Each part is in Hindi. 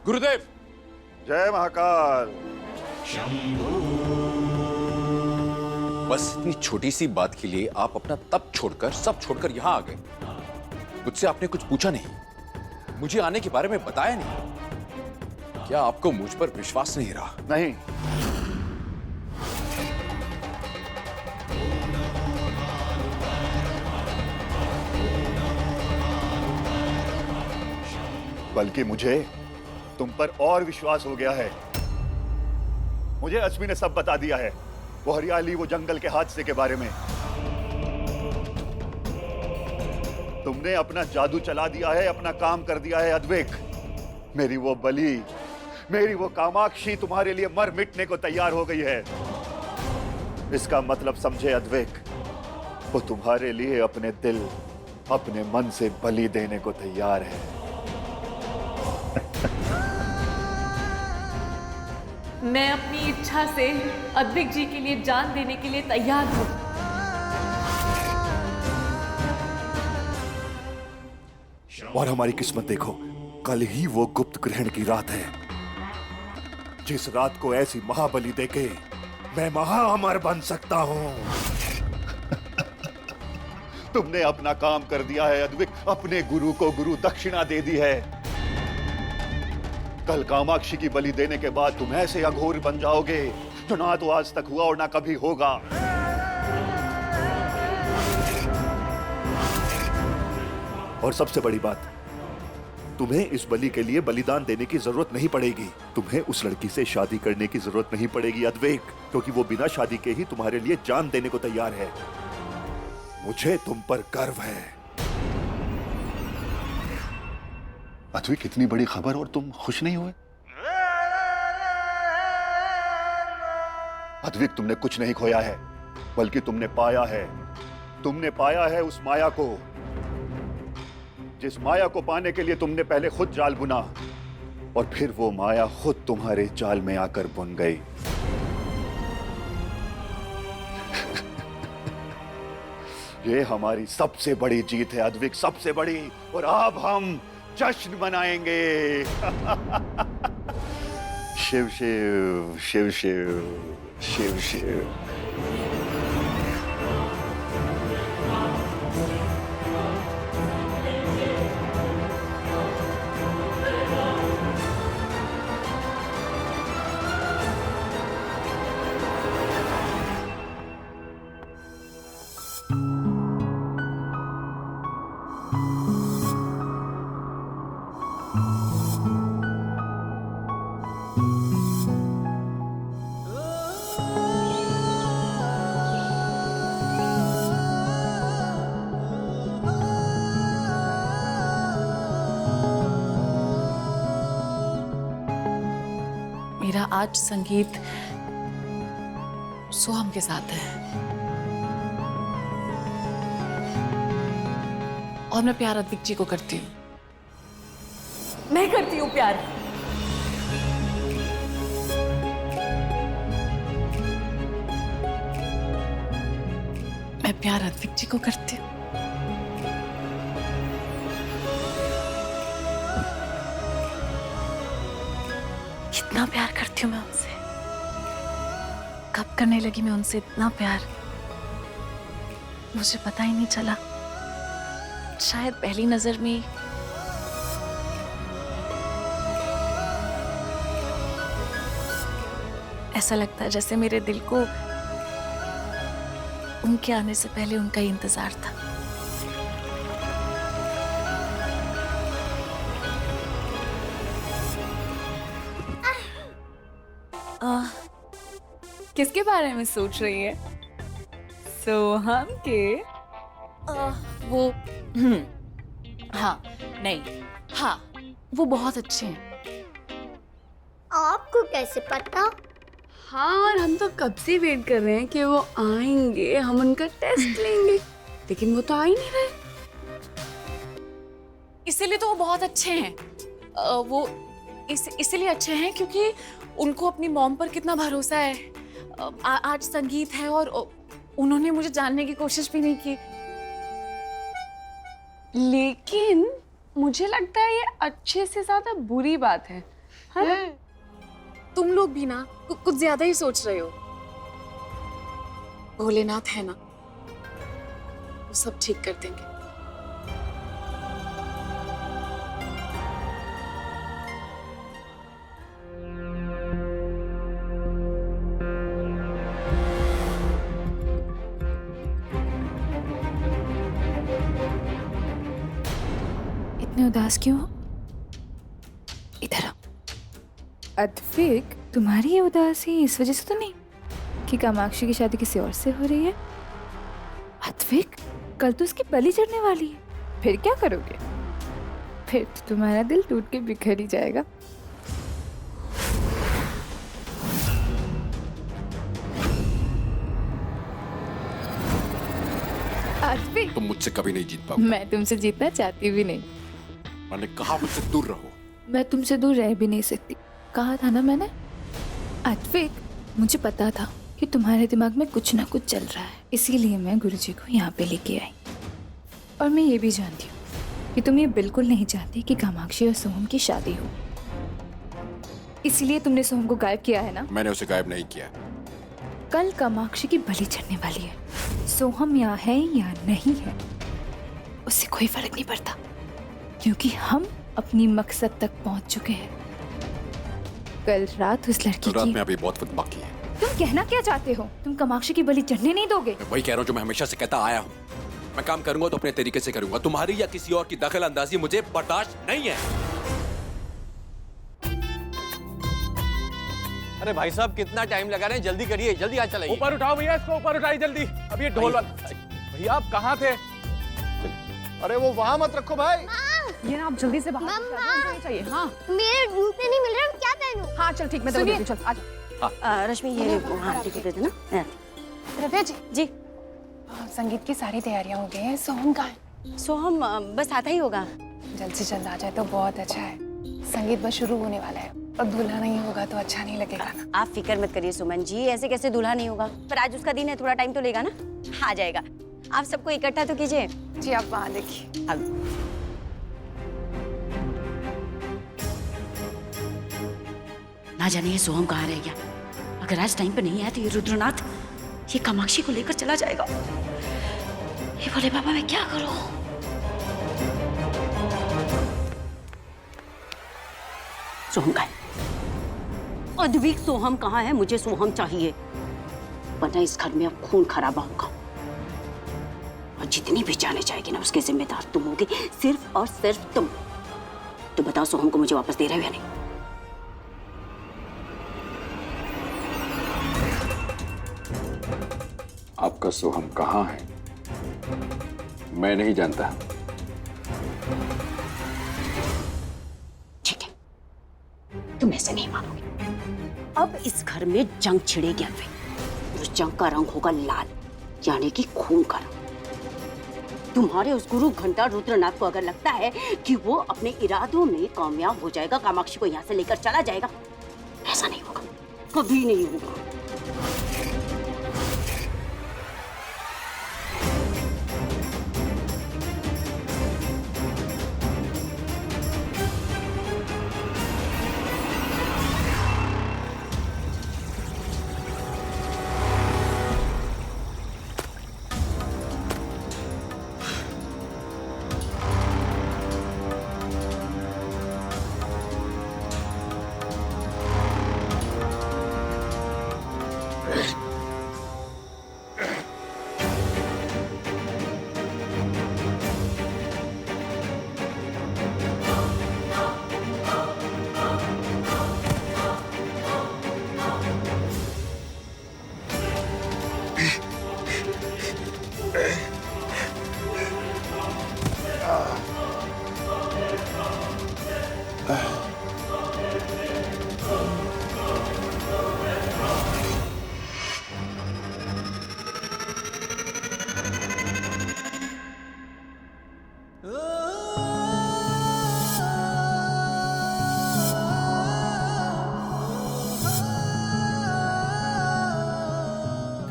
गुरुदेव। जय महाकाल। बस इतनी छोटी सी बात के लिए आप अपना तप छोड़कर सब छोड़कर यहां आ गए। मुझसे आपने कुछ पूछा नहीं, मुझे आने के बारे में बताया नहीं। क्या आपको मुझ पर विश्वास नहीं रहा? नहीं, बल्कि मुझे तुम पर और विश्वास हो गया है। मुझे अश्मी ने सब बता दिया है, वो हरियाली, वो जंगल के हादसे के बारे में। तुमने अपना जादू चला दिया है, अपना काम कर दिया है अद्वैक। मेरी वो बलि, मेरी वो कामाक्षी तुम्हारे लिए मर मिटने को तैयार हो गई है। इसका मतलब समझे अद्वैक, वो तुम्हारे लिए अपने दिल, अपने मन से बलि देने को तैयार है। मैं अपनी इच्छा से अद्वैक जी के लिए जान देने के लिए तैयार हूँ। और हमारी किस्मत देखो, कल ही वो गुप्त ग्रहण की रात है, जिस रात को ऐसी महाबली देके मैं महाअमर बन सकता हूँ। तुमने अपना काम कर दिया है अद्वैक, अपने गुरु को गुरु दक्षिणा दे दी है। कल कामाक्षी की बलि देने के बाद तुम ऐसे अघोर बन जाओगे जो ना तो आज तक हुआ और ना कभी होगा। और सबसे बड़ी बात, तुम्हें इस बलि के लिए बलिदान देने की जरूरत नहीं पड़ेगी। तुम्हें उस लड़की से शादी करने की जरूरत नहीं पड़ेगी अद्वैक, क्योंकि वो बिना शादी के ही तुम्हारे लिए जान देने को तैयार है। मुझे तुम पर गर्व है अद्वैक। इतनी बड़ी खबर और तुम खुश नहीं हुए? अद्वैक, तुमने कुछ नहीं खोया है, बल्कि तुमने पाया है। तुमने पाया है उस माया को, जिस माया को पाने के लिए तुमने पहले खुद जाल बुना और फिर वो माया खुद तुम्हारे जाल में आकर बुन गई। ये हमारी सबसे बड़ी जीत है अद्वैक, सबसे बड़ी। और अब हम जश्न मनाएंगे। शिव शिव शिव शिव शिव शिव। मेरा आज संगीत सोहम के साथ है और मैं प्यार अद्वैक जी को करती हूँ। मैं करती हूँ प्यार। मैं प्यार अद्वैक जी को करती हूँ। कितना प्यार करती हूँ मैं उनसे। कब करने लगी मैं उनसे इतना प्यार, मुझे पता ही नहीं चला। शायद पहली नजर में ही। ऐसा लगता है जैसे मेरे दिल को उनके आने से पहले उनका ही इंतजार था। किसके बारे में सोच रही है? सोहम के? वो हाँ, नहीं, हाँ, वो बहुत अच्छे हैं। आपको कैसे पता? हाँ, और हम तो कब से वेट कर रहे हैं कि वो आएंगे, हम उनका टेस्ट लेंगे, लेकिन वो तो आ ही नहीं रहे। इसीलिए तो वो बहुत अच्छे हैं। वो इसलिए अच्छे हैं क्योंकि उनको अपनी मॉम पर कितना भरोसा है। आज संगीत है और उन्होंने मुझे जानने की कोशिश भी नहीं की। लेकिन मुझे लगता है ये अच्छे से ज्यादा बुरी बात है, तुम लोग भी ना कुछ ज्यादा ही सोच रहे हो। भोलेनाथ है ना, वो सब ठीक कर देंगे। इतने उदास क्यों हो? इधर आओ। अद्विक, तुम्हारी ये उदासी इस वजह से तो नहीं कि कामाक्षी की शादी किसी और से हो रही है? अद्विक, कल तो उसकी बलि चढ़ने वाली है, फिर क्या करोगे? फिर तो तुम्हारा दिल टूट के बिखर ही जाएगा। अद्विक, तुम मुझसे कभी नहीं जीत पाओगे। मैं तुमसे जीतना चाहती भी नहीं। मैंने कहा मुझसे दूर रहो। मैं तुमसे दूर रह भी नहीं सकती, कहा था ना मैंने। अद्विक, मुझे पता था कि तुम्हारे दिमाग में कुछ ना कुछ चल रहा है, इसीलिए मैं गुरुजी को यहाँ पे लेके आई। और मैं ये भी जानती हूँ कि तुम ये बिल्कुल नहीं चाहती कि कामाक्षी और सोहम की शादी हो, इसीलिए तुमने सोहम को गायब किया है ना? मैंने उसे गायब नहीं किया। कल कामाक्षी की बलि चढ़ने वाली है, सोहम यहाँ है या नहीं है उससे कोई फर्क नहीं पड़ता, क्योंकि हम अपनी मकसद तक पहुंच चुके हैं। कल रात उस लड़की रात की। में अभी बहुत वक्त बाकी है। तुम कहना क्या चाहते हो? तुम कामाक्षी की बलि चढ़ने नहीं दोगे? मैं वही कह रहा हूँ जो मैं हमेशा से कहता आया हूँ। मैं काम करूंगा तो अपने तरीके से करूंगा। तुम्हारी या किसी और की दखल अंदाजी मुझे बर्दाश्त नहीं है। अरे भाई साहब, कितना टाइम लगा रहे हैं? जल्दी करिए, जल्दी आज चलाइए। ऊपर उठाओ भैया, इसको ऊपर उठाइए जल्दी। अब ये ढोल भैया, आप कहाँ थे? अरे वो वहां मत रखो भाई। ये ना आप जल्दी से बाहर नहीं चाहिए। हाँ मेरे जूते नहीं मिल रहे, मैं क्या पहनूं? हाँ चल ठीक, मैं दबा देती हूँ, चल आजा। रश्मि, ये वहाँ टिकट दे देना। रव्या जी, जी संगीत की सारी तैयारियां हो गई हैं। सोहम कहाँ है? सोहम बस आता ही होगा। जल्द से जल्द आ जाए तो बहुत अच्छा है। संगीत बस शुरू होने वाला है और दूल्हा नहीं होगा तो अच्छा नहीं लगेगा ना। आप फिक्र मत करिए सुमन जी, ऐसे कैसे दूल्हा नहीं होगा? पर आज उसका दिन है, थोड़ा टाइम तो लेगा ना। आ जाएगा। आप सबको इकट्ठा तो कीजिए। जी आप वहाँ देखिए। ना जाने ये सोहम कहाँ रह गया। अगर आज टाइम पे नहीं आया तो ये रुद्रनाथ ये कामाक्षी को लेकर चला जाएगा। ये बोले बाबा, मैं क्या करूं? सोहम कहाँ है? अद्विक, सोहम कहाँ है? मुझे सोहम चाहिए, वरना इस घर में अब खून खराबा होगा। और जितनी भी जाने जाएगी ना, उसके जिम्मेदार तुम होगे, सिर्फ और सिर्फ तुम। तो बताओ, सोहम को मुझे वापस दे रहे हो या नहीं? आपका सोहम कहाँ है मैं नहीं जानता। ठीक है, तुम ऐसे नहीं मानोगे। अब इस घर में जंग छिड़ेगी अद्वैत। उस जंग का रंग होगा लाल, यानी कि खून का रंग। तुम्हारे उस गुरु घंटा रुद्रनाथ को अगर लगता है कि वो अपने इरादों में कामयाब हो जाएगा, कामाक्षी को यहाँ से लेकर चला जाएगा, ऐसा नहीं होगा, कभी नहीं होगा।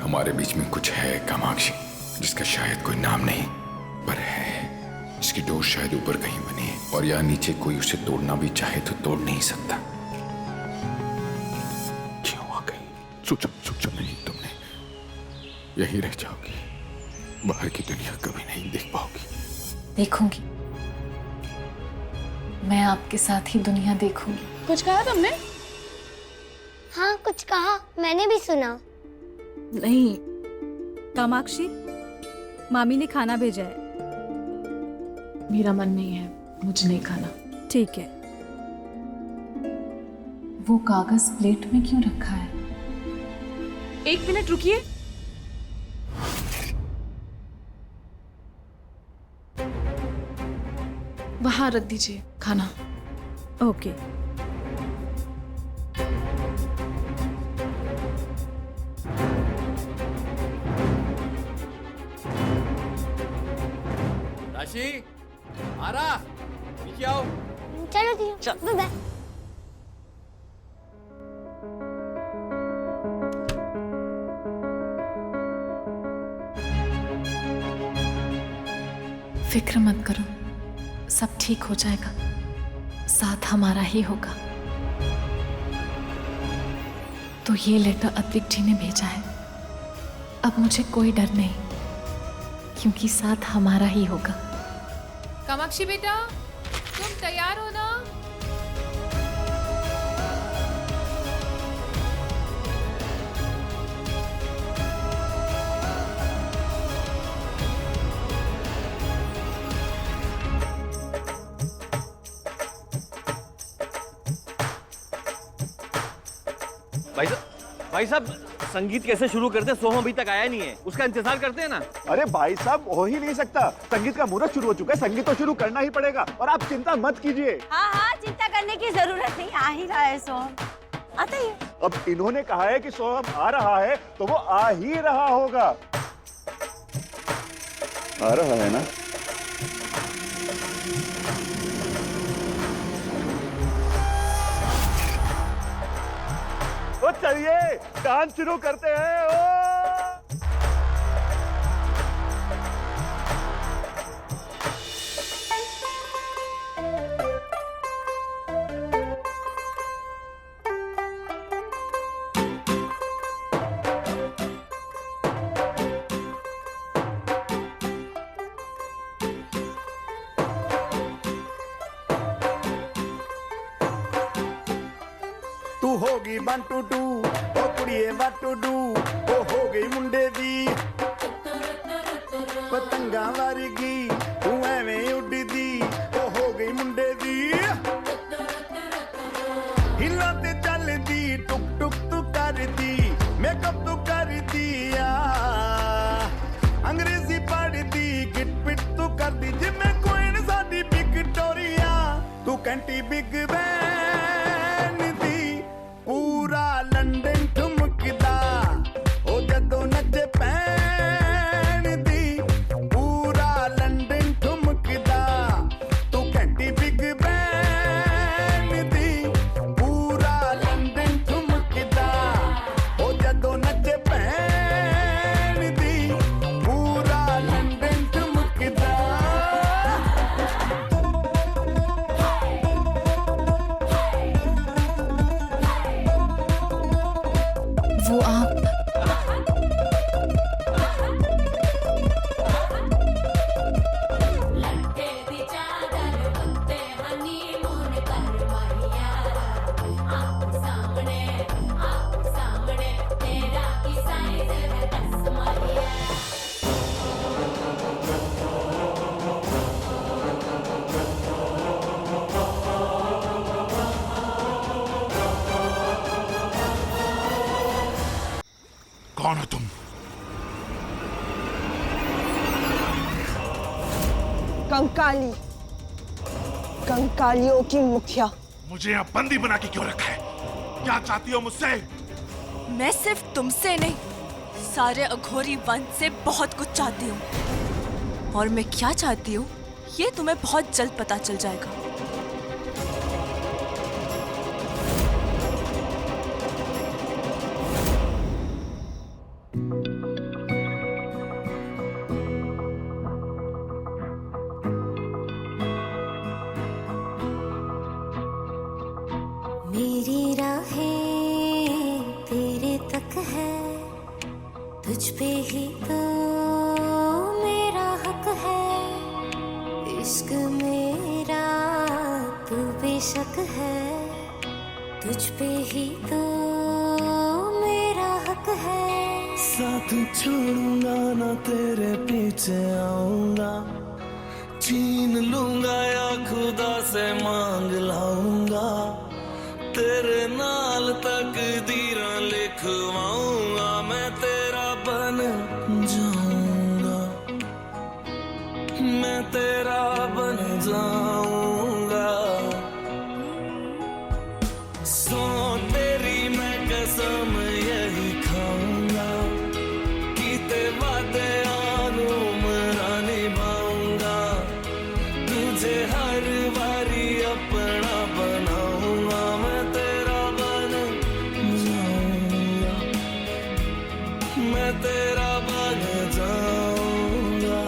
हमारे बीच में कुछ है कामाक्षी, जिसका शायद कोई नाम नहीं पर है, जिसकी डोर शायद ऊपर कहीं बनी है और या नीचे कोई उसे तोड़ना भी चाहे तो तोड़ नहीं सकता। सोचा नहीं तुमने, यहीं रह जाओगी, बाहर की दुनिया कभी नहीं देख पाओगी। देखूंगी, मैं आपके साथ ही दुनिया देखूंगी। कुछ कहा तुमने? हाँ कुछ कहा, मैंने भी सुना। नहीं कामाक्षी, मामी ने खाना भेजा है। मेरा मन नहीं है, मुझे नहीं खाना। ठीक है। वो कागज प्लेट में क्यों रखा है? 1 मिनट रुकिए। वहां रख दीजिए खाना। ओके। राशि, आरा, नीचे आओ। चलो दियो, बाय बाय। फिक्र मत करो, सब ठीक हो जाएगा, साथ हमारा ही होगा। तो ये लेटर अद्विक जी ने भेजा है। अब मुझे कोई डर नहीं, क्योंकि साथ हमारा ही होगा। कामाक्षी बेटा, तुम तैयार हो ना? भाई साहब, संगीत कैसे शुरू करते हैं? सोहम अभी तक आया नहीं है, उसका इंतजार करते हैं ना। अरे भाई साहब, हो ही नहीं सकता, संगीत का मुहूर्त शुरू हो चुका है, संगीत तो शुरू करना ही पड़ेगा। और आप चिंता मत कीजिए। हाँ हाँ, चिंता करने की जरूरत नहीं, आ ही रहा है सोहम, आता ही है। अब इन्होंने कहा है कि सोहम आ रहा है, तो वो आ ही रहा होगा। आ रहा है ना? तो चलिए डांस शुरू करते हैं। तू होगी 1 2 2 ओ कुड़िए what to do ओ हो गई मुंडे दी पतंगा वर्गी तू एवें उड़दी ओ हो गई मुंडे दी हिला ते चलदी टुक टुक तू करदी मेकअप तू करदी आ अंग्रेजी पढ़दी गिट पिट तू करदी जिमें क्वीन साडी विक्टोरिया तू कैंटी बिग बैन दी पूरा लंदन ठुमकदा ओ जदों नचे पैन दी पूरा लंदन ठुमकदा तू कैंटी बिग बैन दी पूरा लंदन ठुमकदा ओ जदों नचे पैन दी पूरा लंदन ठुमकदा वो आप कौन हो तुम? कंकाली, कंकालियों की मुखिया। मुझे यहाँ बंदी बना के क्यों रखा है? क्या चाहती हो मुझसे? मैं सिर्फ तुमसे नहीं, सारे अघोरी वंश से बहुत कुछ चाहती हूँ। और मैं क्या चाहती हूँ, ये तुम्हें बहुत जल्द पता चल जाएगा। मेरी राहें तेरे तक तुझ पे ही तो मेरा हक है, इश्क मेरा तू बेशक है, तुझ पे ही तो मेरा हक है। साथ छोड़ूंगा ना तेरे पीछे आऊंगा, छीन लूंगा या खुदा से मांग लाऊंगा, तेरे नाल तकदीरां लिखवाऊंगा, मैं तेरा बन जाऊंगा, मैं तेरा बन जाऊंगा। सो तेरी मैं कसम यही खाऊंगा, कीते वादे आनू मरा निभाऊंगा, तुझे हर बारी अपना बनाऊंगा, मैं तेरा बन जाऊंगा, मैं तेरा बन जाऊंगा।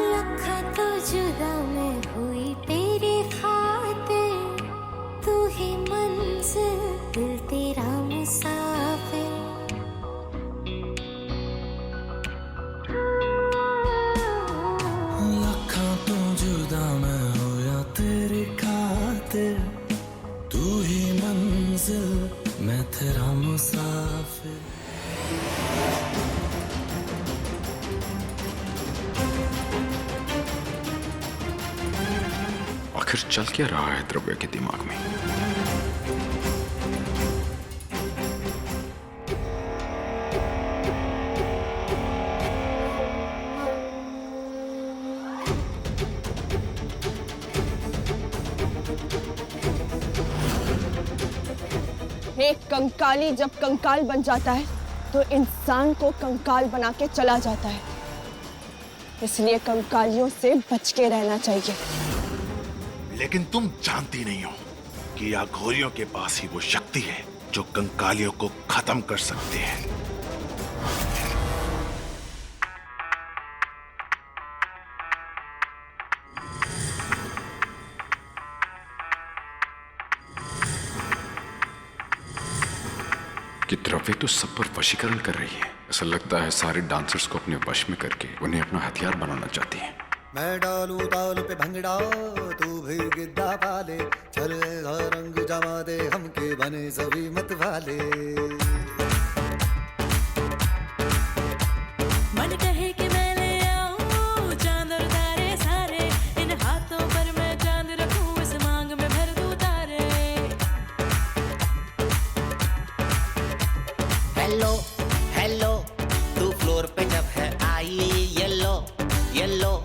लखा तो जुदा मैं हुई तेरी खातिर, तू ही मंजिल दिल तेरा मुसाफिर। लखा तो जुदा मैं होया तेरी खातिर, तू ही मंजिल मैं तेरा मुसाफिर। आखिर चल क्या रहा है द्रव्य के दिमाग में? एक कंकाली जब कंकाल बन जाता है तो इंसान को कंकाल बना के चला जाता है, इसलिए कंकालियों से बच के रहना चाहिए। लेकिन तुम जानती नहीं हो कि अघोरियों के पास ही वो शक्ति है जो कंकालियों को खत्म कर सकते हैं। कि द्रव्य तो सब पर वशीकरण कर रही है। ऐसा लगता है सारे डांसर्स को अपने वश में करके उन्हें अपना हथियार बनाना चाहती है। मैं डालू ताल पे भंगड़ा, तू भी गिद्दा पाले, चल ऐसा रंग जमा दे हमके बने सभी मत वाले। मन कहे कि मैं ले आऊं चांद और तारे सारे, इन हाथों पर मैं चांद रखूं, इस मांग में भर दूं तारे। हेलो हेलो, तू फ्लोर पे जब है आई, येलो येलो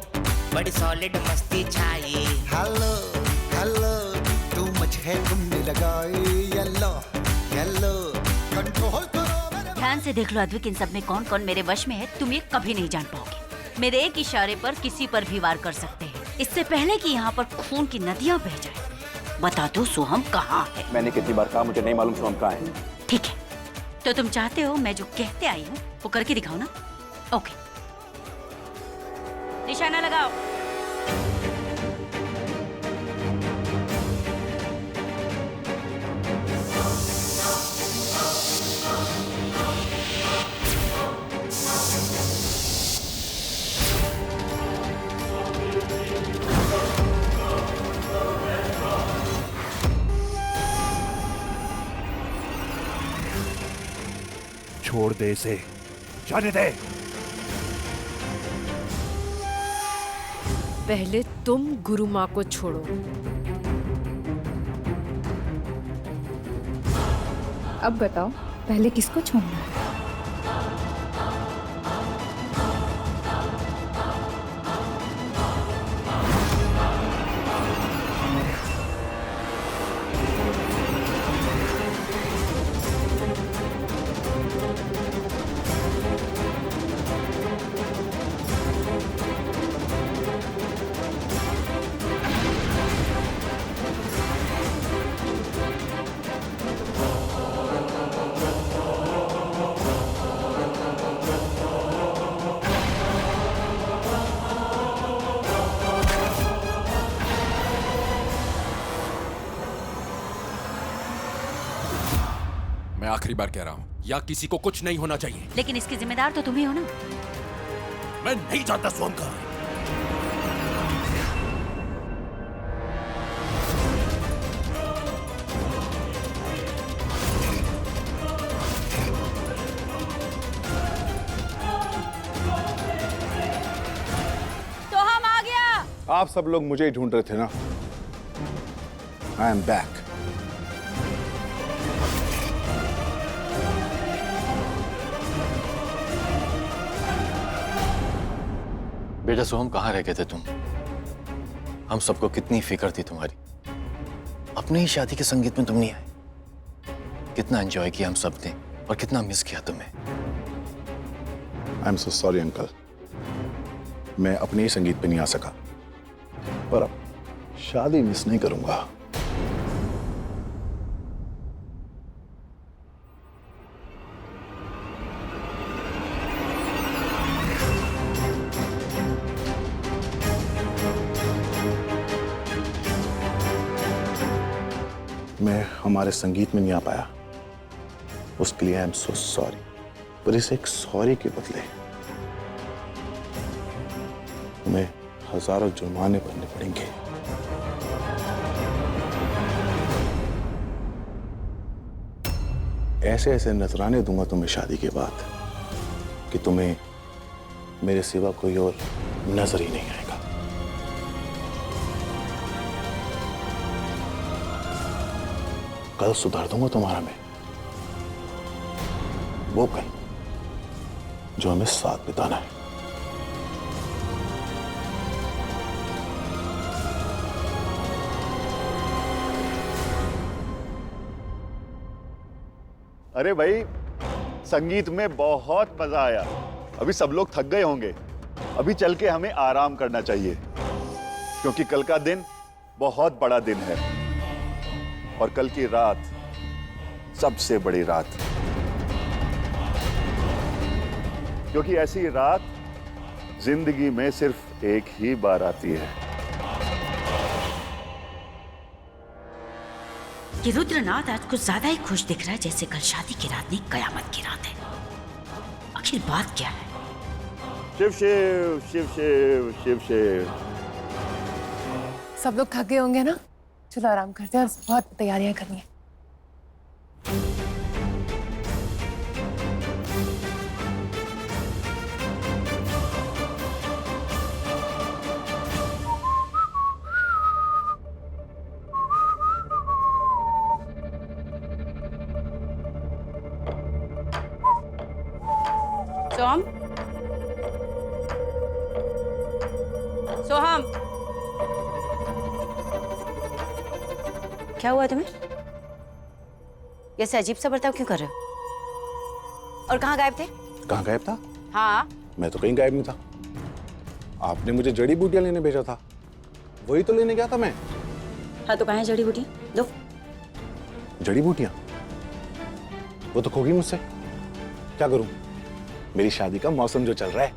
बड़ी सॉलिड मस्ती छाई। हेलो हेलो, तू मच है तुमने लगाई, येलो येलो कंट्रोल करो। ध्यान से देख लो अद्विक, इन सब में कौन कौन मेरे वश में है तुम ये कभी नहीं जान पाओगे। मेरे एक इशारे पर किसी पर भी वार कर सकते हैं, इससे पहले कि यहाँ पर खून की नदियाँ बह जाए। बता दो सोहम कहाँ है? मैंने कितनी बार कहा मुझे नहीं मालूम सोहम कहाँ है। ठीक है, तो तुम चाहते हो मैं जो कहते आई हूँ वो करके दिखाओ ना? ओके, निशाना लगाओ। छोड़ दे इसे, जाने दे। पहले तुम गुरु माँ को छोड़ो। अब बताओ पहले किसको छोड़ना है? मैं आखिरी बार कह रहा हूँ, या किसी को कुछ नहीं होना चाहिए। लेकिन इसके जिम्मेदार तो तुम ही हो ना। मैं नहीं जानता सोहम कहाँ है। तो हम आ गया। आप सब लोग मुझे ही ढूंढ रहे थे ना। I am back. बेटा सोहम, कहाँ रह गए थे तुम? हम सबको कितनी फिक्र थी तुम्हारी। अपने ही शादी के संगीत में तुम नहीं आए। कितना एंजॉय किया हम सब ने और कितना मिस किया तुम्हें। I am so sorry uncle, मैं अपने ही संगीत पे नहीं आ सका, पर अब शादी मिस नहीं करूंगा। मैं हमारे संगीत में नहीं आ पाया, उसके लिए आई एम सो सॉरी। पर इस एक सॉरी के बदले तुम्हें हजारों जुर्माने भरने पड़ेंगे। ऐसे ऐसे नजराने दूंगा तुम्हें शादी के बाद कि तुम्हें मेरे सिवा कोई और नजर ही नहीं आएगा। कल सुधार दूंगा तुम्हारा मैं, वो कल जो हमें साथ बिताना है। अरे भाई, संगीत में बहुत मजा आया। अभी सब लोग थक गए होंगे, अभी चल के हमें आराम करना चाहिए, क्योंकि कल का दिन बहुत बड़ा दिन है और कल की रात सबसे बड़ी रात, क्योंकि ऐसी रात जिंदगी में सिर्फ एक ही बार आती है। ये रुद्रनाथ आज कुछ ज्यादा ही खुश दिख रहा है, जैसे कल शादी की रात नहीं कयामत की रात है। आखिर बात क्या है? शिव शिव शिव शिव शिव शिव। सब लोग थक गए होंगे ना, चलो आराम करते हैं, बहुत तैयारियां करनी है। सोहम, सोहम, क्या हुआ तुम्हें? ऐसे अजीब सा बर्ताव क्यों कर रहे हो? और कहाँ गायब थे? कहाँ गायब था? हाँ, मैं तो कहीं गायब नहीं था। आपने मुझे जड़ी बूटियां लेने भेजा था, वही तो लेने गया था मैं। हाँ तो कहाँ है जड़ी बूटियां? दो। जड़ी बूटियां? वो तो खो गई मुझसे। क्या करूं? मेरी शादी का मौसम जो चल रहा है,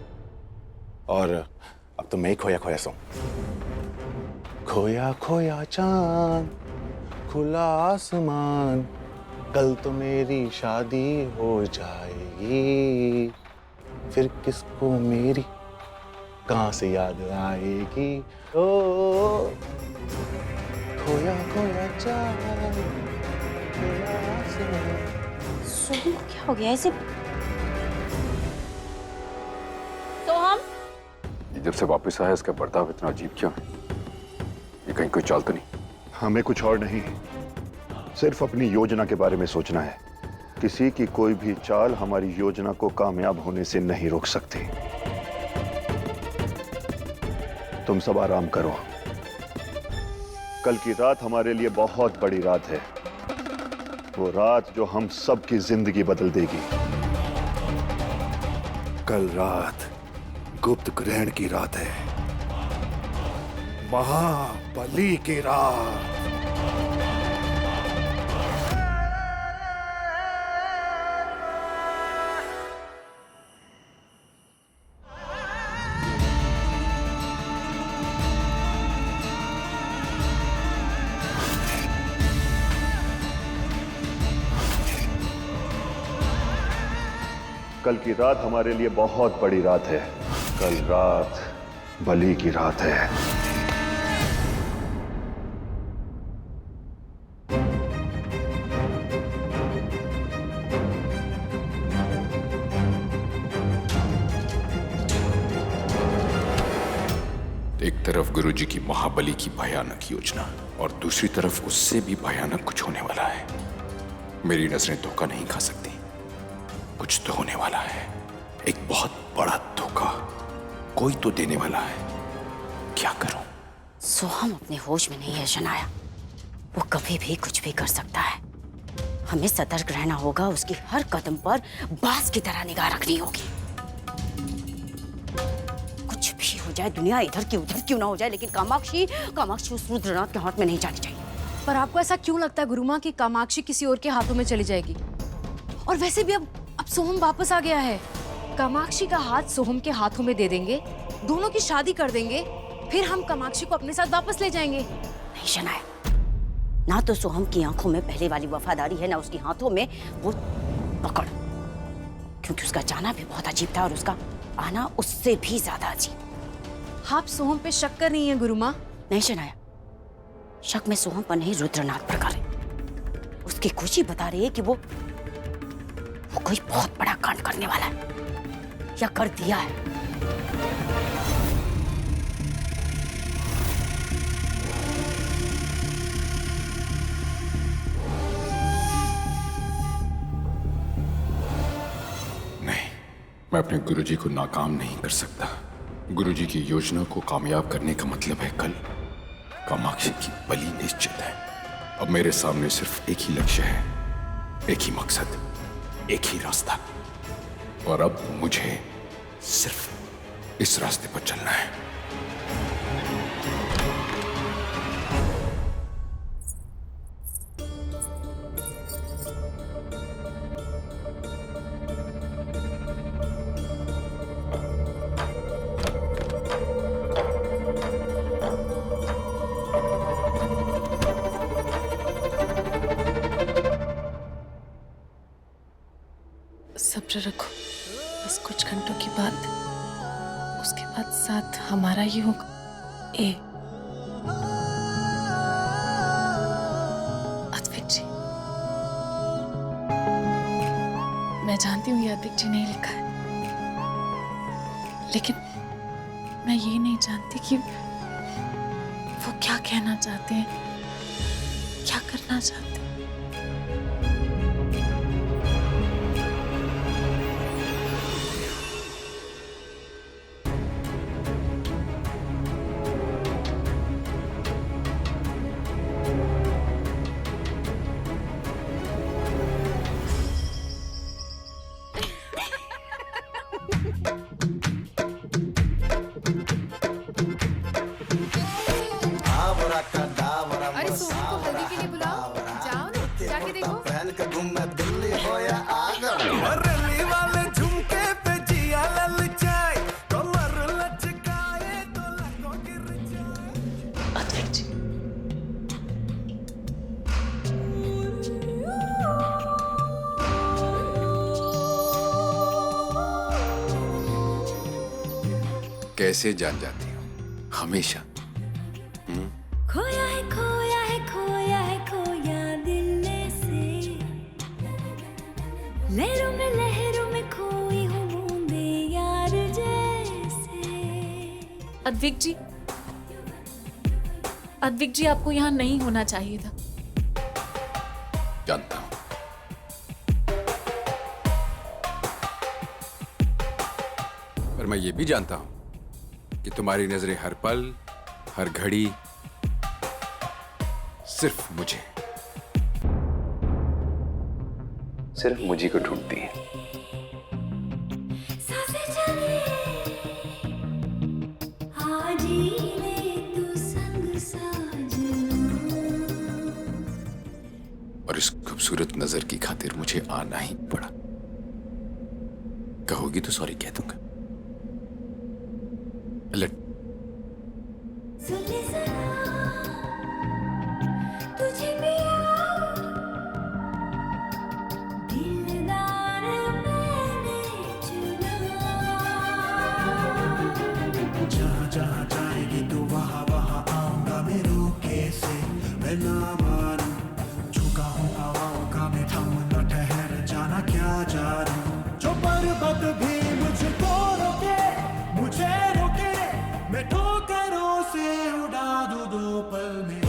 और अब तो मैं ही खोया खोया सा हूं। खोया खोया चांद, खुला आसमान, कल तो मेरी शादी हो जाएगी, फिर किसको मेरी कहां से याद आएगी? ओ खोया खोया चांद, खुला आसमान। सोहम को क्या हो गया ऐसे? सोहम, जब से वापस आया इसका बर्ताव इतना अजीब क्यों है? ये कहीं कोई चाल तो नहीं? हमें कुछ और नहीं, सिर्फ अपनी योजना के बारे में सोचना है। किसी की कोई भी चाल हमारी योजना को कामयाब होने से नहीं रोक सकती। तुम सब आराम करो, कल की रात हमारे लिए बहुत बड़ी रात है, वो रात जो हम सब की जिंदगी बदल देगी। कल रात गुप्त ग्रहण की रात है, महाबली की रात। कल की रात हमारे लिए बहुत बड़ी रात है। कल रात बलि की रात है। एक तरफ गुरुजी की महाबली की भयानक योजना और दूसरी तरफ उससे भी भयानक कुछ होने वाला है। मेरी नजरें धोखा नहीं खा सकती। कुछ तो होने वाला है, एक बहुत बड़ा धोखा कोई तो देने वाला है। क्या करूं? सोहम अपने होश में नहीं है शनाया। वो कभी भी कुछ भी कर सकता है। हमें सतर्क रहना होगा। उसकी हर कदम पर बाज की तरह निगाह रखनी होगी। कुछ भी हो जाए, दुनिया इधर की उधर क्यों ना हो जाए, लेकिन कामाक्षी उस रुद्रनाथ के हाथ में नहीं जानी चाहिए। पर आपको ऐसा क्यों लगता है गुरुमा कि कामाक्षी किसी और के हाथों में चली जाएगी? और वैसे भी अब सोहम वापस आ गया है। कामाक्षी का हाथ सोहम के हाथों में दे देंगे, दोनों की शादी कर देंगे, फिर हम कामाक्षी को अपने साथ वापस ले जाएंगे। नहीं शनाया, ना तो सोहम की आंखों में पहले वाली वफादारी है, ना उसके हाथों में वो पकड़। क्योंकि उसका जाना भी बहुत अजीब था और उसका आना उससे भी ज्यादा अजीब। आप सोहम पे शक कर रही हैं गुरुमा? नहीं शनाया, शक में सोहम पर नहीं रुद्रनाथ पर करे। उसकी खुशी बता रही है कि वो कोई बहुत बड़ा कांड करने वाला है या कर दिया है। नहीं, मैं अपने गुरुजी को नाकाम नहीं कर सकता। गुरुजी की योजना को कामयाब करने का मतलब है कल कामाक्षी की बलि निश्चित है। अब मेरे सामने सिर्फ एक ही लक्ष्य है, एक ही मकसद, एक ही रास्ता, और अब मुझे सिर्फ इस रास्ते पर चलना है। सब्र रखो, बस कुछ घंटों की बात, उसके बाद साथ हमारा ही होगा। अद्विक जी, मैं जानती हूँ ये अद्विक जी ने लिखा है, लेकिन मैं ये नहीं जानती कि वो क्या कहना चाहते हैं, क्या करना चाहते हैं। अरे सोहम को हल्दी के लिए बुलाओ, जाओ ना, जाके देखो। पहन के घूम मैं दिल्ली हो या आगरा, रैली वाले झुमके पे जिया ललचाए, कमर लचकाए तो लगो गिर जाए। अद्विक जी, कैसे जान जाती हो हमेशा? खोया है खोया है खोया है खोया दिल से, लहरों में खोई हूँ बूंदे यार जैसे। अद्विक जी आपको यहाँ नहीं होना चाहिए था। जानता हूं, पर मैं ये भी जानता हूं कि तुम्हारी नजरें हर पल हर घड़ी सिर्फ मुझे को ढूंढती है। और इस खूबसूरत नजर की खातिर मुझे आना ही पड़ा। कहोगी तो सॉरी कह दूंगा। जादू दो पल में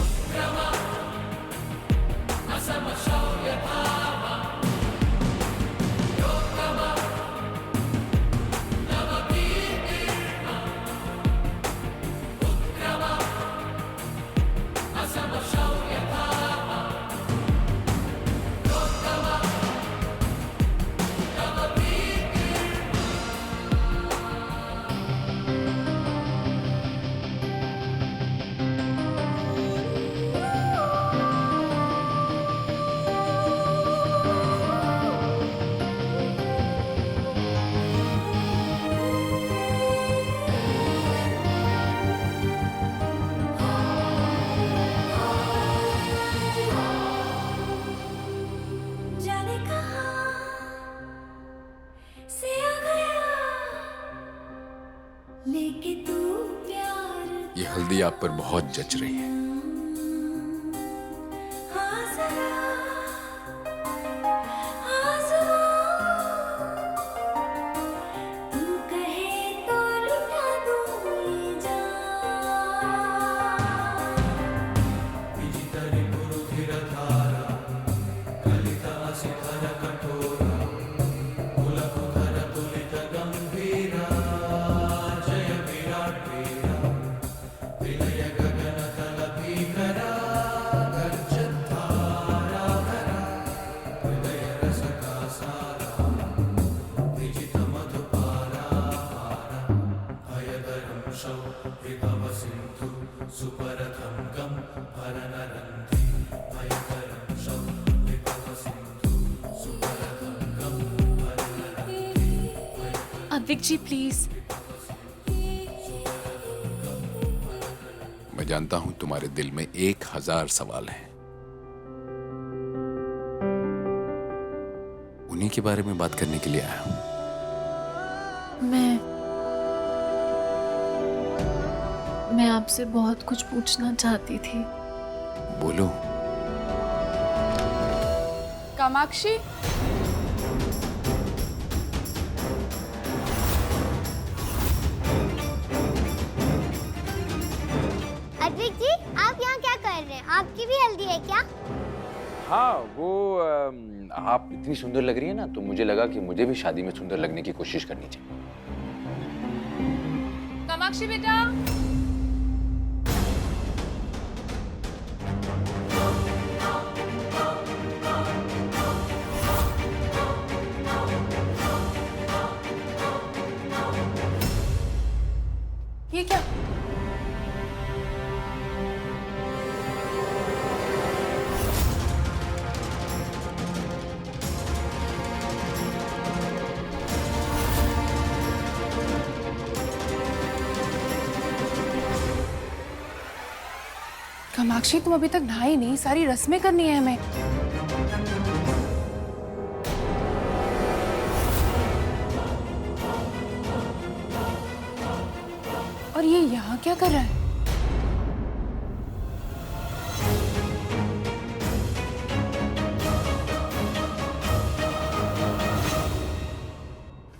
जाने कहाँ से आ गया लेके तू प्यार ये हल्दी आप पर बहुत जच रही है। हाँ जरा आज़मा तू कहे तो लुटा दूँ ये जान विजितरि पुरुधिर धारा कलिता शिखर कठोरा कुलकुधर तुलित गंभीरा जय विराट वीरा विलय गगन तल भीकरा गर्जद्धारा धरा हृदय रस का सारा विजित मधुपारा हारा भयदरं विभव सिंधु सुपरथं गम भरनरन्ति भयदरं विभव सिंधु सुपरथं गम भरनरन्ति अद्विक जी प्लीज। मैं जानता हूं तुम्हारे दिल में 1000 सवाल हैं। उन्हीं के बारे में बात करने के लिए आया हूं। मैं आपसे बहुत कुछ पूछना चाहती थी। बोलो। कामाक्षी, अद्विक जी, आप यहाँ क्या कर रहे हैं? आपकी भी हल्दी है क्या? हाँ वो आप इतनी सुंदर लग रही है ना, तो मुझे लगा कि मुझे भी शादी में सुंदर लगने की कोशिश करनी चाहिए। कामाक्षी बेटा, ये क्या? कामाक्षी, तुम अभी तक नहाई नहीं, सारी रस्में करनी है हमें। और ये यहाँ क्या कर रहा है?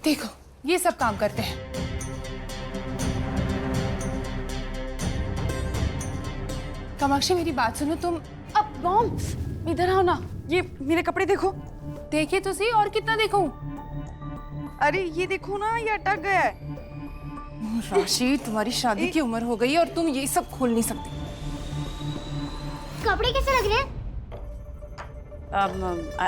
देखो, ये सब काम करते हैं। कामाक्षी, मेरी बात सुनो, तुम अब बॉम्ब इधर आओ ना। ये मेरे कपड़े देखो, देखे तो सही, और कितना देखूं? अरे ये देखो ना, ये अटक गया है। राशि, तुम्हारी शादी की उम्र हो गई और तुम ये सब खोल नहीं सकती। कपड़े कैसे लग रहे हैं?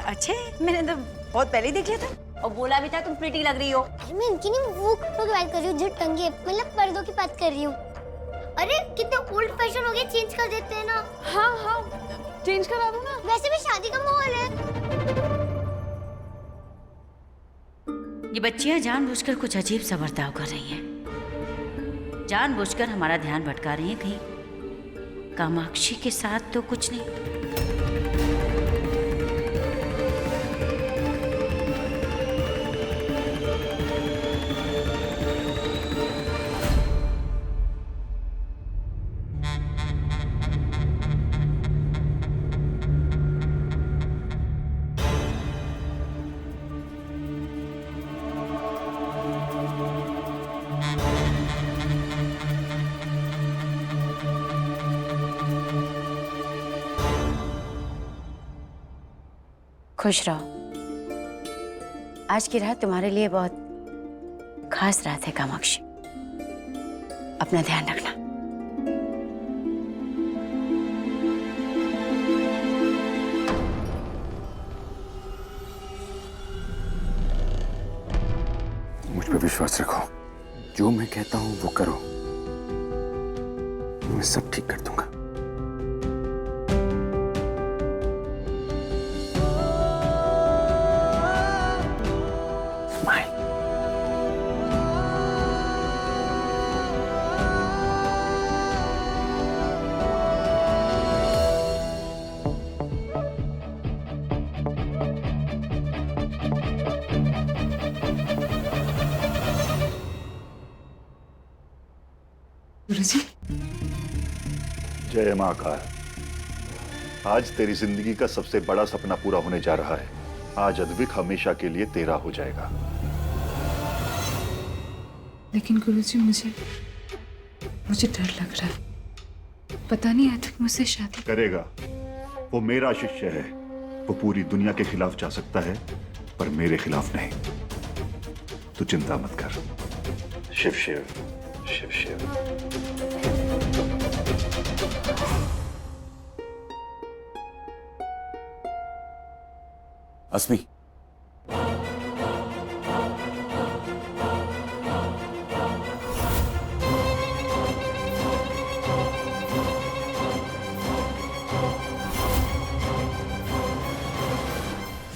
अच्छे, मैंने तो बहुत पहले ही देख लिया था और बोला भी था तुम प्रिटी लग रही हो। अरे मैं इनकी नहीं, वो कपड़ों की बात कर रही हूँ जो टंगे, मतलब पर्दों की बात कर रही हूँ। अरे कितने ओल्ड फैशन हो गए, चेंज कर देते हैं ना। हाँ हाँ, चेंज करा दो ना। वैसे भी शादी का माहौल है। ये बच्चियां जानबूझकर कुछ अजीब सा बर्ताव कर रही हैं, जानबूझकर हमारा ध्यान भटका रही हैं। कहीं कामाक्षी के साथ तो कुछ नहीं। खुश रहो। आज की रात तुम्हारे लिए बहुत खास रात है कामाक्षी। अपना ध्यान रखना। मुझ पे विश्वास रखो, जो मैं कहता हूं वो करो, मैं सब ठीक कर दूंगा। गुरुजी। जय महाकाल। आज तेरी जिंदगी का सबसे बड़ा सपना पूरा होने जा रहा है। आज अद्विक हमेशा के लिए तेरा हो जाएगा। लेकिन गुरुजी मुझे डर लग रहा है। पता नहीं अद्विक मुझसे शादी करेगा। वो मेरा शिष्य है। वो पूरी दुनिया के खिलाफ जा सकता है, पर मेरे खिलाफ नहीं। तू चिंता मत कर। शिव शिव शिव शिव। अस्मी,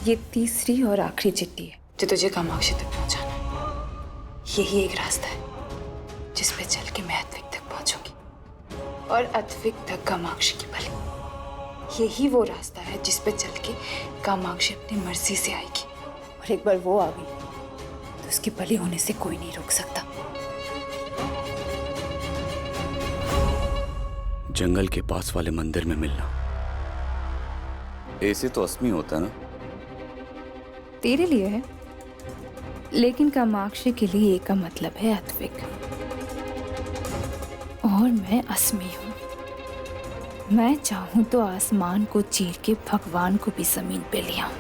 ये तीसरी और आखिरी चिट्ठी है जो तुझे कामाक्षी तक पहुंचाना है। यही एक रास्ता है जिस पे चल के मैं अद्विक तक पहुंचूंगी और अद्विक तक कामाक्षी की बलि। यही वो रास्ता है जिस पे चल के कामाक्षी अपनी मर्जी से आएगी, और एक बार वो आ गई तो उसकी बलि होने से कोई नहीं रोक सकता। जंगल के पास वाले मंदिर में मिलना, ऐसे तो अस्मी होता ना। तेरे लिए है, लेकिन कामाक्षी के लिए एक का मतलब है अद्विक, और मैं अस्मी हूं। मैं चाहूं तो आसमान को चीर के भगवान को भी जमीन पे ले आऊं।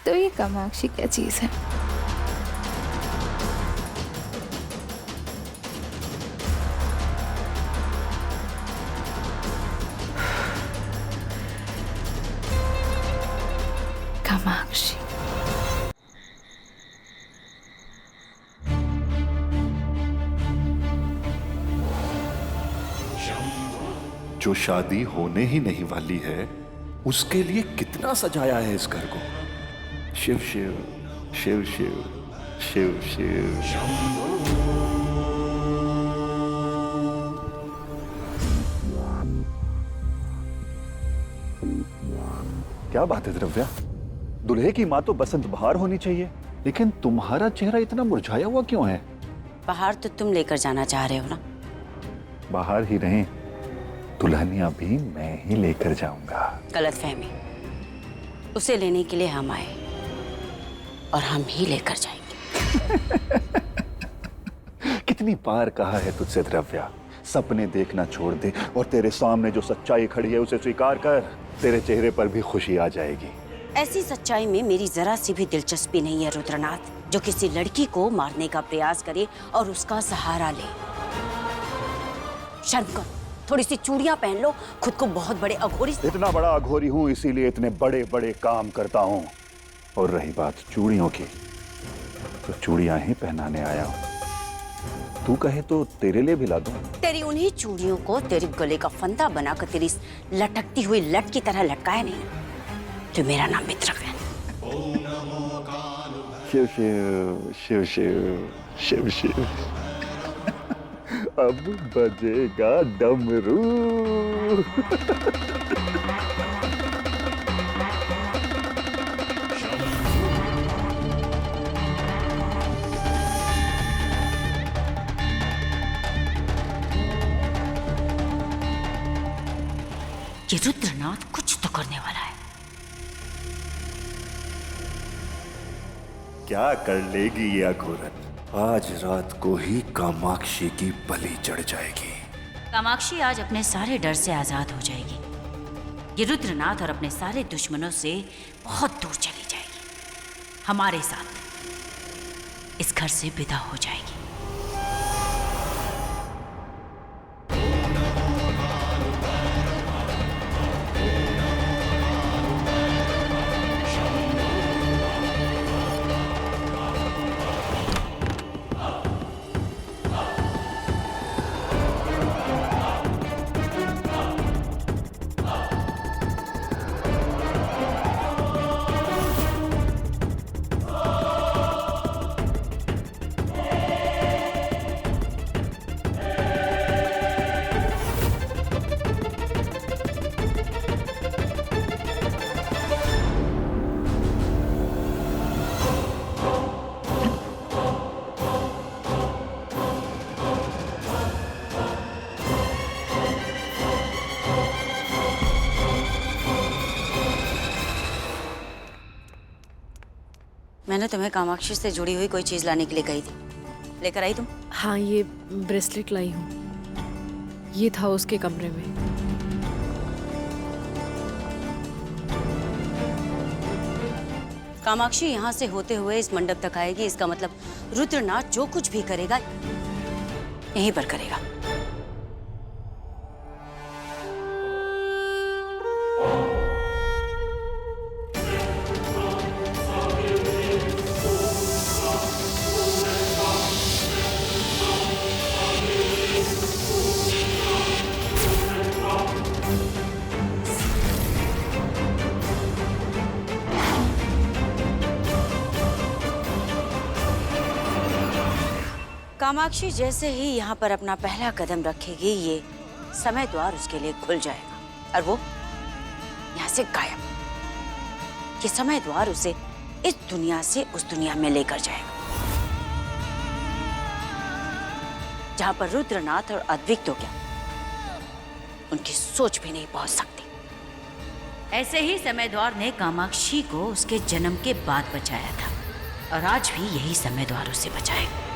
तो ये कामाक्षी क्या चीज है? कामाक्षी। जो शादी होने ही नहीं वाली है, उसके लिए कितना सजाया है इस घर को। शिव शिव शिव शिव शिव शिव। क्या बात है द्रव्या, दुल्हे की माँ तो बसंत बहार होनी चाहिए, लेकिन तुम्हारा चेहरा इतना मुरझाया हुआ क्यों है? बाहर तो तुम लेकर जाना चाह रहे हो ना। बाहर ही नहीं, दुल्हनिया भी मैं ही लेकर जाऊंगा। गलतफहमी। उसे लेने के लिए हम आए और हम ही लेकर जाएंगे। कितनी बार कहा है तुझसे द्रव्या, सपने देखना छोड़ दे और तेरे सामने जो सच्चाई खड़ी है उसे स्वीकार कर। तेरे चेहरे पर भी खुशी आ जाएगी। ऐसी सच्चाई में मेरी जरा सी भी दिलचस्पी नहीं है रुद्रनाथ, जो किसी लड़की को मारने का प्रयास करे और उसका सहारा ले। शर्म करो, थोड़ी सी चूड़ियां पहन लो, खुद को बहुत बड़े अघोरी। इतना बड़ा अघोरी हूँ, इसीलिए इतने बड़े बड़े काम करता हूँ। और रही बात चूड़ियों की, तो चूड़ियां ही पहनाने आया हूँ। तू कहे तो तेरे लिए भी ला दूं। तेरी उन्हीं चूड़ियों को तेरे गले का फंदा बनाकर तेरी लटकती हुई लट की तरह लटकाया नहीं ना, तो मेरा नाम मित्रक है। शिव शिव शिव शिव शिव शिव। अब बजेगा डमरू। ये रुद्रनाथ कुछ तो करने वाला है। क्या कर लेगी ये अघोरन? आज रात को ही कामाक्षी की बलि चढ़ जाएगी। कामाक्षी आज अपने सारे डर से आजाद हो जाएगी। ये रुद्रनाथ और अपने सारे दुश्मनों से बहुत दूर चली जाएगी, हमारे साथ इस घर से विदा हो जाएगी। मैंने तुम्हें कामाक्षी से जुड़ी हुई कोई चीज लाने के लिए कही थी, लेकर आई तुम? हाँ, ये ब्रेसलेट लाई हूँ। ये था उसके कमरे में। कामाक्षी यहाँ से होते हुए इस मंडप तक आएगी, इसका मतलब रुद्रनाथ जो कुछ भी करेगा यहीं पर करेगा। कामाक्षी जैसे ही यहाँ पर अपना पहला कदम रखेगी, ये समय द्वार उसके लिए खुल जाएगा और वो यहाँ से गायब। ये समय द्वार उसे इस दुनिया से उस दुनिया में लेकर जाएगा जहाँ पर रुद्रनाथ और अद्विक तो क्या, उनकी सोच भी नहीं पहुंच सकती। ऐसे ही समय द्वार ने कामाक्षी को उसके जन्म के बाद बचाया था और आज भी यही समय द्वार उसे बचाएगा।